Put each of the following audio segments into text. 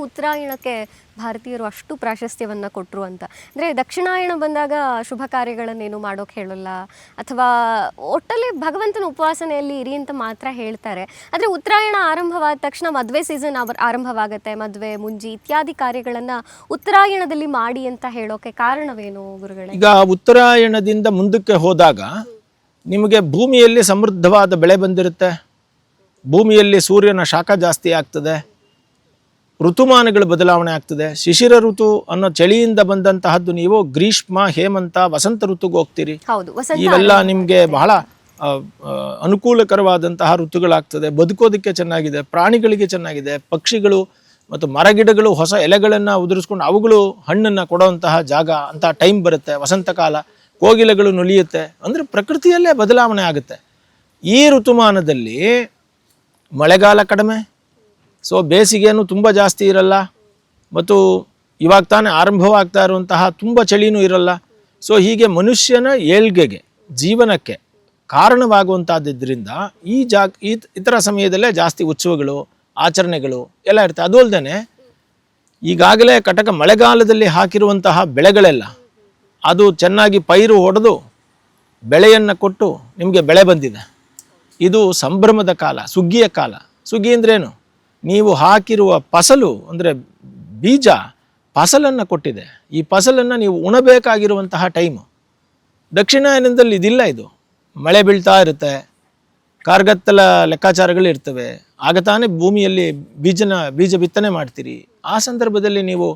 ಉತ್ತರಾಯಣಕ್ಕೆ ಭಾರತೀಯರು ಅಷ್ಟು ಪ್ರಾಶಸ್ತ್ಯವನ್ನು ಕೊಟ್ಟರು ಅಂತ. ಅಂದರೆ ದಕ್ಷಿಣಾಯಣ ಬಂದಾಗ ಶುಭ ಕಾರ್ಯಗಳನ್ನೇನು ಮಾಡೋಕೆ ಹೇಳಲ್ಲ, ಅಥವಾ ಒಟ್ಟಲ್ಲಿ ಭಗವಂತನ ಉಪವಾಸನೆಯಲ್ಲಿ ಇರಿ ಅಂತ ಮಾತ್ರ ಹೇಳ್ತಾರೆ. ಆದರೆ ಉತ್ತರಾಯಣ ಆರಂಭವಾದ ತಕ್ಷಣ ಮದುವೆ ಸೀಸನ್ ಆರಂಭವಾಗುತ್ತೆ. ಮದುವೆ, ಮುಂಜಿ ಇತ್ಯಾದಿ ಕಾರ್ಯಗಳನ್ನು ಉತ್ತರಾಯಣದಲ್ಲಿ ಮಾಡಿ ಅಂತ ಹೇಳೋಕೆ ಕಾರಣವೇನು ಗುರುಗಳೇ? ಈಗ ಉತ್ತರಾಯಣದಿಂದ ಮುಂದಕ್ಕೆ ಹೋದಾಗ ನಿಮಗೆ ಭೂಮಿಯಲ್ಲಿ ಸಮೃದ್ಧವಾದ ಬೆಳೆ ಬಂದಿರುತ್ತೆ, ಭೂಮಿಯಲ್ಲಿ ಸೂರ್ಯನ ಶಾಖ ಜಾಸ್ತಿ ಆಗ್ತದೆ, ಋತುಮಾನಗಳು ಬದಲಾವಣೆ ಆಗ್ತದೆ. ಶಿಶಿರ ಋತು ಅನ್ನೋ ಚಳಿಯಿಂದ ಬಂದಂತಹದ್ದು ನೀವು ಗ್ರೀಷ್ಮ, ಹೇಮಂತ, ವಸಂತ ಋತುಗೆ ಹೋಗ್ತೀರಿ. ಇವೆಲ್ಲ ನಿಮಗೆ ಬಹಳ ಅನುಕೂಲಕರವಾದಂತಹ ಋತುಗಳಾಗ್ತದೆ. ಬದುಕೋದಕ್ಕೆ ಚೆನ್ನಾಗಿದೆ, ಪ್ರಾಣಿಗಳಿಗೆ ಚೆನ್ನಾಗಿದೆ, ಪಕ್ಷಿಗಳು ಮತ್ತು ಮರಗಿಡಗಳು ಹೊಸ ಎಲೆಗಳನ್ನು ಉದುರಿಸ್ಕೊಂಡು ಅವುಗಳು ಹಣ್ಣನ್ನು ಕೊಡುವಂತಹ ಜಾಗ ಅಂತ ಟೈಮ್ ಬರುತ್ತೆ. ವಸಂತ ಕಾಲ, ಕೋಗಿಲೆಗಳು ನುಲಿಯುತ್ತೆ. ಅಂದರೆ ಪ್ರಕೃತಿಯಲ್ಲೇ ಬದಲಾವಣೆ ಆಗುತ್ತೆ. ಈ ಋತುಮಾನದಲ್ಲಿ ಮಳೆಗಾಲ ಕಡಿಮೆ, ಸೊ ಬೇಸಿಗೆಯನ್ನು ತುಂಬ ಜಾಸ್ತಿ ಇರಲ್ಲ, ಮತ್ತು ಇವಾಗ ತಾನೇ ಆರಂಭವಾಗ್ತಾ ಇರುವಂತಹ ತುಂಬ ಚಳಿನೂ ಇರಲ್ಲ. ಸೊ ಹೀಗೆ ಮನುಷ್ಯನ ಏಳ್ಗೆಗೆ, ಜೀವನಕ್ಕೆ ಕಾರಣವಾಗುವಂಥದ್ರಿಂದ ಇತರ ಸಮಯದಲ್ಲೇ ಜಾಸ್ತಿ ಉತ್ಸವಗಳು, ಆಚರಣೆಗಳು ಎಲ್ಲ ಇರ್ತವೆ. ಅದು ಅಲ್ಲದೆ ಈಗಾಗಲೇ ಕಟಕ ಮಳೆಗಾಲದಲ್ಲಿ ಹಾಕಿರುವಂತಹ ಬೆಳೆಗಳೆಲ್ಲ ಅದು ಚೆನ್ನಾಗಿ ಪೈರು ಹೊಡೆದು ಬೆಳೆಯನ್ನು ಕೊಟ್ಟು ನಿಮಗೆ ಬೆಳೆ ಬಂದಿದೆ. ಇದು ಸಂಭ್ರಮದ ಕಾಲ, ಸುಗ್ಗಿಯ ಕಾಲ. ಸುಗ್ಗಿ ಅಂದ್ರೇನು? ನೀವು ಹಾಕಿರುವ ಫಸಲು ಅಂದರೆ ಬೀಜ ಫಸಲನ್ನು ಕೊಟ್ಟಿದೆ. ಈ ಫಸಲನ್ನು ನೀವು ಉಣಬೇಕಾಗಿರುವಂತಹ ಟೈಮು. ದಕ್ಷಿಣಾಯನದಲ್ಲಿ ಇದಿಲ್ಲ. ಇದು ಮಳೆ ಬೀಳ್ತಾ ಇರುತ್ತೆ, ಕಾರ್ಗತ್ತಲ ಲೆಕ್ಕಾಚಾರಗಳಿರ್ತವೆ. ಆಗ ತಾನೇ ಭೂಮಿಯಲ್ಲಿ ಬೀಜ ಬಿತ್ತನೆ ಮಾಡ್ತೀರಿ. ಆ ಸಂದರ್ಭದಲ್ಲಿ ನೀವು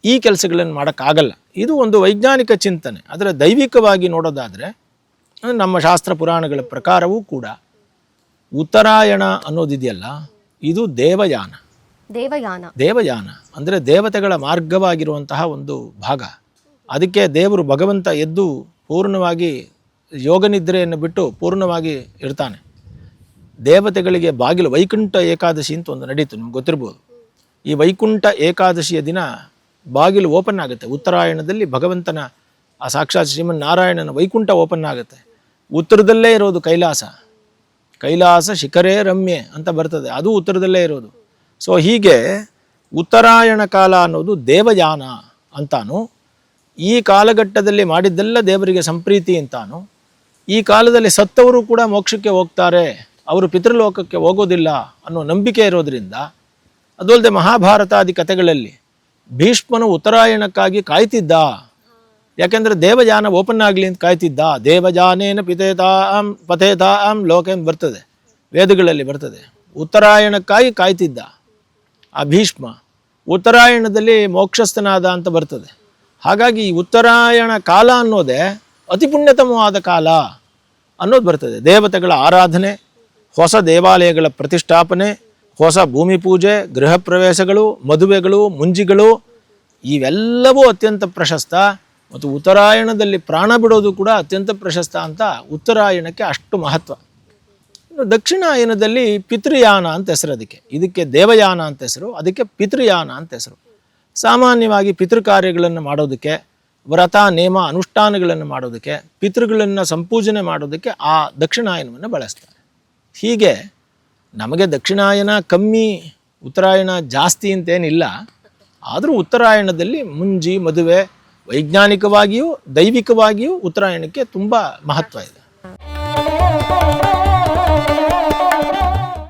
ಈ ಕೆಲಸಗಳನ್ನು ಮಾಡೋಕ್ಕಾಗಲ್ಲ. ಇದು ಒಂದು ವೈಜ್ಞಾನಿಕ ಚಿಂತನೆ. ಅದರ ದೈವಿಕವಾಗಿ ನೋಡೋದಾದರೆ ನಮ್ಮ ಶಾಸ್ತ್ರ ಪುರಾಣಗಳ ಪ್ರಕಾರವೂ ಕೂಡ ಉತ್ತರಾಯಣ ಅನ್ನೋದಿದೆಯಲ್ಲ, ಇದು ದೇವಯಾನ. ದೇವಯಾನ ಅಂದರೆ ದೇವತೆಗಳ ಮಾರ್ಗವಾಗಿರುವಂತಹ ಒಂದು ಭಾಗ. ಅದಕ್ಕೆ ದೇವರು ಭಗವಂತ ಎದ್ದು ಪೂರ್ಣವಾಗಿ ಯೋಗನಿದ್ರೆಯನ್ನು ಬಿಟ್ಟು ಪೂರ್ಣವಾಗಿ ಇರ್ತಾನೆ. ದೇವತೆಗಳಿಗೆ ಬಾಗಿಲು ವೈಕುಂಠ ಏಕಾದಶಿ ಅಂತ ಒಂದು ನಡೀತು, ನಿಮ್ಗೆ ಗೊತ್ತಿರ್ಬೋದು. ಈ ವೈಕುಂಠ ಏಕಾದಶಿಯ ದಿನ ಬಾಗಿಲು ಓಪನ್ ಆಗುತ್ತೆ. ಉತ್ತರಾಯಣದಲ್ಲಿ ಭಗವಂತನ ಆ ಸಾಕ್ಷಾತ್ ಶ್ರೀಮನ್ನಾರಾಯಣನ ವೈಕುಂಠ ಓಪನ್ ಆಗುತ್ತೆ. ಉತ್ತರದಲ್ಲೇ ಇರೋದು ಕೈಲಾಸ ಶಿಖರೇ ರಮ್ಯೆ ಅಂತ ಬರ್ತದೆ, ಅದು ಉತ್ತರದಲ್ಲೇ ಇರೋದು. ಸೊ ಹೀಗೆ ಉತ್ತರಾಯಣ ಕಾಲ ಅನ್ನೋದು ದೇವಯಾನ ಅಂತಾನು, ಈ ಕಾಲಘಟ್ಟದಲ್ಲಿ ಮಾಡಿದ್ದೆಲ್ಲ ದೇವರಿಗೆ ಸಂಪ್ರೀತಿ ಅಂತಾನು, ಈ ಕಾಲದಲ್ಲಿ ಸತ್ತವರು ಕೂಡ ಮೋಕ್ಷಕ್ಕೆ ಹೋಗ್ತಾರೆ, ಅವರು ಪಿತೃಲೋಕಕ್ಕೆ ಹೋಗೋದಿಲ್ಲ ಅನ್ನೋ ನಂಬಿಕೆ ಇರೋದ್ರಿಂದ. ಅದಲ್ಲದೆ ಮಹಾಭಾರತಾದಿ ಕಥೆಗಳಲ್ಲಿ ಭೀಷ್ಮನು ಉತ್ತರಾಯಣಕ್ಕಾಗಿ ಕಾಯ್ತಿದ್ದ. ಯಾಕೆಂದರೆ ದೇವಯಾನ ಓಪನ್ ಆಗಲಿ ಅಂತ ಕಾಯ್ತಿದ್ದ. ದೇವಯಾನೇನ ಪತೇತಾಂ ಲೋಕ ಅಂತ ಬರ್ತದೆ, ವೇದಗಳಲ್ಲಿ ಬರ್ತದೆ. ಉತ್ತರಾಯಣಕ್ಕಾಗಿ ಕಾಯ್ತಿದ್ದ ಆ ಭೀಷ್ಮ. ಉತ್ತರಾಯಣದಲ್ಲಿ ಮೋಕ್ಷಸ್ಥನಾದ ಅಂತ ಬರ್ತದೆ. ಹಾಗಾಗಿ ಈ ಉತ್ತರಾಯಣ ಕಾಲ ಅನ್ನೋದೇ ಅತಿ ಪುಣ್ಯತಮವಾದ ಕಾಲ ಅನ್ನೋದು ಬರ್ತದೆ. ದೇವತೆಗಳ ಆರಾಧನೆ, ಹೊಸ ದೇವಾಲಯಗಳ ಪ್ರತಿಷ್ಠಾಪನೆ, ಹೊಸ ಭೂಮಿ ಪೂಜೆ, ಗೃಹ ಪ್ರವೇಶಗಳು, ಮದುವೆಗಳು, ಮುಂಜಿಗಳು ಇವೆಲ್ಲವೂ ಅತ್ಯಂತ ಪ್ರಶಸ್ತ. ಮತ್ತು ಉತ್ತರಾಯಣದಲ್ಲಿ ಪ್ರಾಣ ಬಿಡೋದು ಕೂಡ ಅತ್ಯಂತ ಪ್ರಶಸ್ತ ಅಂತ ಉತ್ತರಾಯಣಕ್ಕೆ ಅಷ್ಟು ಮಹತ್ವ. ದಕ್ಷಿಣಾಯನದಲ್ಲಿ ಪಿತೃಯಾನ ಅಂತ ಹೆಸರು. ಇದಕ್ಕೆ ದೇವಯಾನ ಅಂತ ಹೆಸರು, ಅದಕ್ಕೆ ಪಿತೃಯಾನ ಅಂತ ಹೆಸರು. ಸಾಮಾನ್ಯವಾಗಿ ಪಿತೃಕಾರ್ಯಗಳನ್ನು ಮಾಡೋದಕ್ಕೆ, ವ್ರತ ನೇಮ ಅನುಷ್ಠಾನಗಳನ್ನು ಮಾಡೋದಕ್ಕೆ, ಪಿತೃಗಳನ್ನು ಸಂಪೂಜನೆ ಮಾಡೋದಕ್ಕೆ ಆ ದಕ್ಷಿಣಾಯನವನ್ನು ಬಳಸ್ತಾರೆ. ಹೀಗೆ ನಮಗೆ ದಕ್ಷಿಣಾಯನ ಕಮ್ಮಿ, ಉತ್ತರಾಯಣ ಜಾಸ್ತಿ ಅಂತೇನಿಲ್ಲ. ಆದರೂ ಉತ್ತರಾಯಣದಲ್ಲಿ ಮುಂಜಿ, ಮದುವೆ, ವೈಜ್ಞಾನಿಕವಾಗಿಯೂ ದೈವಿಕವಾಗಿಯೂ ಉತ್ತರಾಯಣಕ್ಕೆ ತುಂಬ ಮಹತ್ವ ಇದೆ.